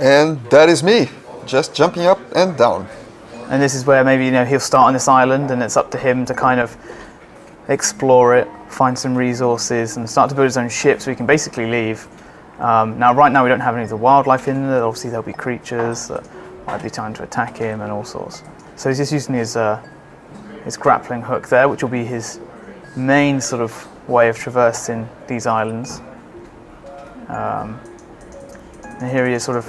And that is me, just jumping up and down. And this is where maybe, you know, he'll start on this island and it's up to him to kind of explore it, find some resources and start to build his own ship so he can basically leave. Now, right now we don't have any of the wildlife in there. Obviously there'll be creatures that might be trying to attack him and all sorts. So he's just using his grappling hook there, which will be his main sort of way of traversing these islands. And here he is sort of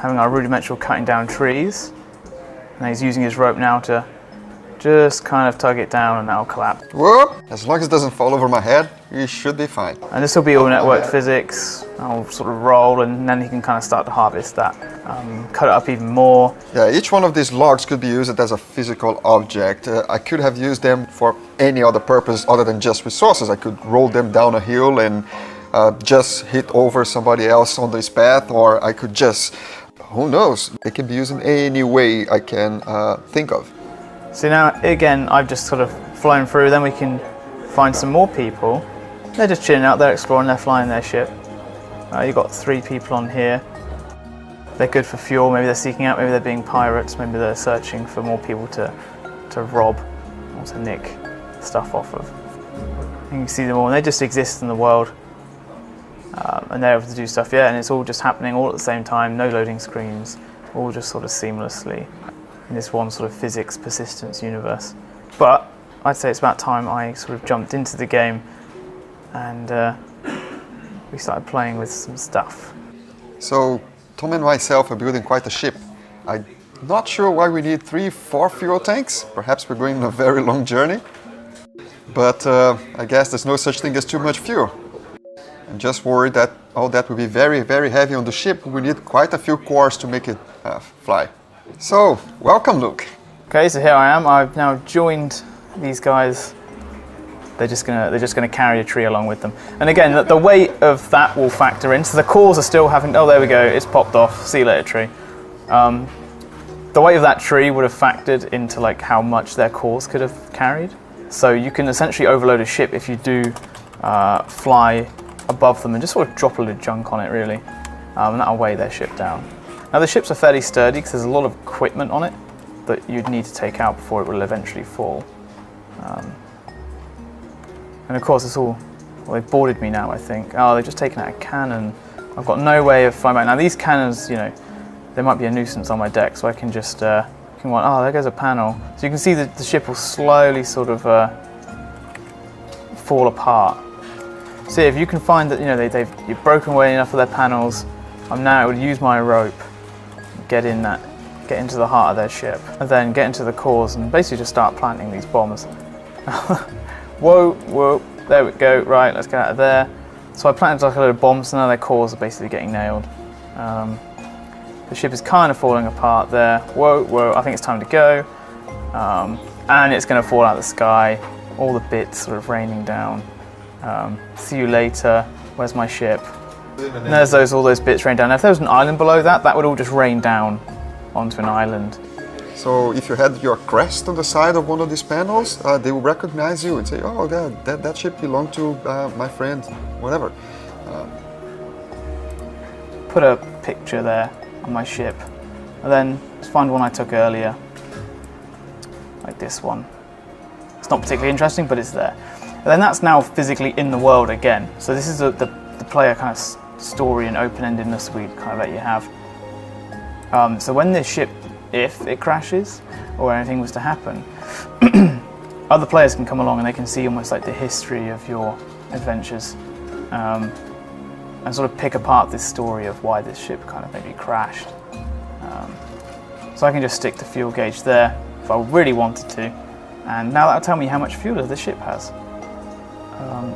having our rudimental cutting down trees. And he's using his rope now to just kind of tug it down and that'll collapse. Whoop! As long as it doesn't fall over my head, you should be fine. And this will be all networked physics. I'll sort of roll and then he can kind of start to harvest that. Cut it up even more. Yeah, each one of these logs could be used as a physical object. I could have used them for any other purpose other than just resources. I could roll them down a hill and just hit over somebody else on this path, or I could just, who knows, they can be used in any way I can think of. So now, again, I've just sort of flown through, then we can find some more people. They're just chilling out, they're exploring, they're flying their ship. You've got 3 people on here. They're good for fuel, maybe they're seeking out, maybe they're being pirates, maybe they're searching for more people to rob or to nick stuff off of. You can see them all, and they just exist in the world. And they're able to do stuff, yeah, and it's all just happening all at the same time, no loading screens, all just sort of seamlessly in this one sort of physics persistence universe. But I'd say it's about time I sort of jumped into the game and we started playing with some stuff. So Tom and myself are building quite a ship. I'm not sure why we need 3-4 fuel tanks. Perhaps we're going on a very long journey. But I guess there's no such thing as too much fuel. I'm just worried that all that will be very, very heavy on the ship. We need quite a few cores to make it fly. So, welcome, Luke. Okay, so here I am. I've now joined these guys. They're just gonna carry a tree along with them. And again, the weight of that will factor in. So the cores are still having. Oh, there we go. It's popped off. See you later, tree. The weight of that tree would have factored into like how much their cores could have carried. So you can essentially overload a ship if you do fly above them and just sort of drop a little junk on it, really, and that'll weigh their ship down. Now the ships are fairly sturdy because there's a lot of equipment on it that you'd need to take out before it will eventually fall. And of course it's all, well, they've boarded me now, I think. Oh, they've just taken out a cannon. I've got no way of flying back. Now these cannons, you know, they might be a nuisance on my deck, so I can just, oh, there goes a panel. So you can see that the ship will slowly sort of fall apart. So if you can find that, you know, you've broken away enough of their panels, I'm now able to use my rope, get into the heart of their ship, and then get into the cores and basically just start planting these bombs. Whoa, whoa, there we go, right, let's get out of there. So I planted like a load of bombs, so now their cores are basically getting nailed. The ship is kind of falling apart there. Whoa, whoa, I think it's time to go. And it's gonna fall out of the sky, all the bits sort of raining down. See you later, where's my ship? And there's all those bits rain down. Now, if there was an island below that, that would all just rain down onto an island. So if you had your crest on the side of one of these panels, they will recognize you and say, oh, that ship belonged to my friend, whatever. Put a picture there on my ship, and then just find one I took earlier, like this one. It's not particularly interesting, but it's there. And then that's now physically in the world again. So this is the player kind of story and open-endedness we kind of let you have. So when this ship, if it crashes or anything was to happen, other players can come along and they can see almost like the history of your adventures and sort of pick apart this story of why this ship kind of maybe crashed. So I can just stick the fuel gauge there if I really wanted to, and now that'll tell me how much fuel the ship has.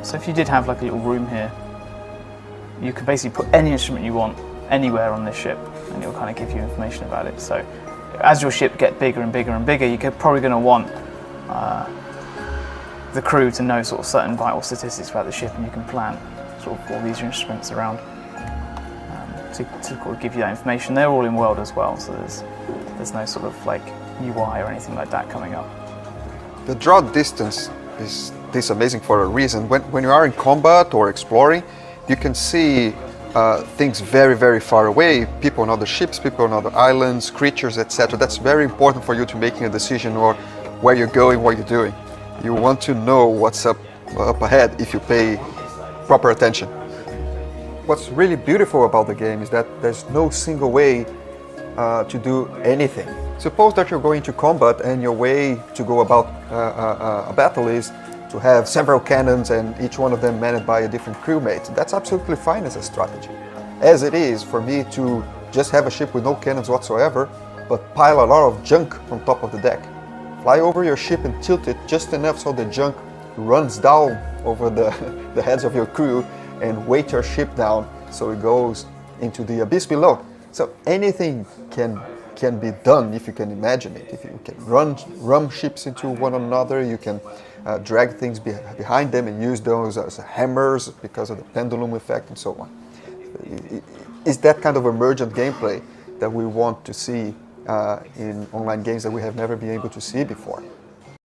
So if you did have like a little room here, you could basically put any instrument you want anywhere on this ship and it'll kind of give you information about it. So as your ship get bigger and bigger and bigger, you're probably going to want the crew to know sort of certain vital statistics about the ship, and you can plan sort of all these instruments around to sort of give you that information. They're all in world as well, so there's no sort of like UI or anything like that coming up. The draw distance is this amazing for a reason. When you are in combat or exploring, you can see things very, very far away, people on other ships, people on other islands, creatures, etc. That's very important for you to making a decision or where you're going, what you're doing. You want to know what's up ahead if you pay proper attention. What's really beautiful about the game is that there's no single way to do anything. Suppose that you're going to combat and your way to go about a battle is to have several cannons and each one of them manned by a different crewmate. That's absolutely fine as a strategy. As it is for me to just have a ship with no cannons whatsoever, but pile a lot of junk on top of the deck. Fly over your ship and tilt it just enough so the junk runs down over the heads of your crew and weight your ship down so it goes into the abyss below. So anything can be done if you can imagine it. If you can ram ships into one another, you can drag things behind them and use those as hammers because of the pendulum effect and so on. It's that kind of emergent gameplay that we want to see in online games that we have never been able to see before.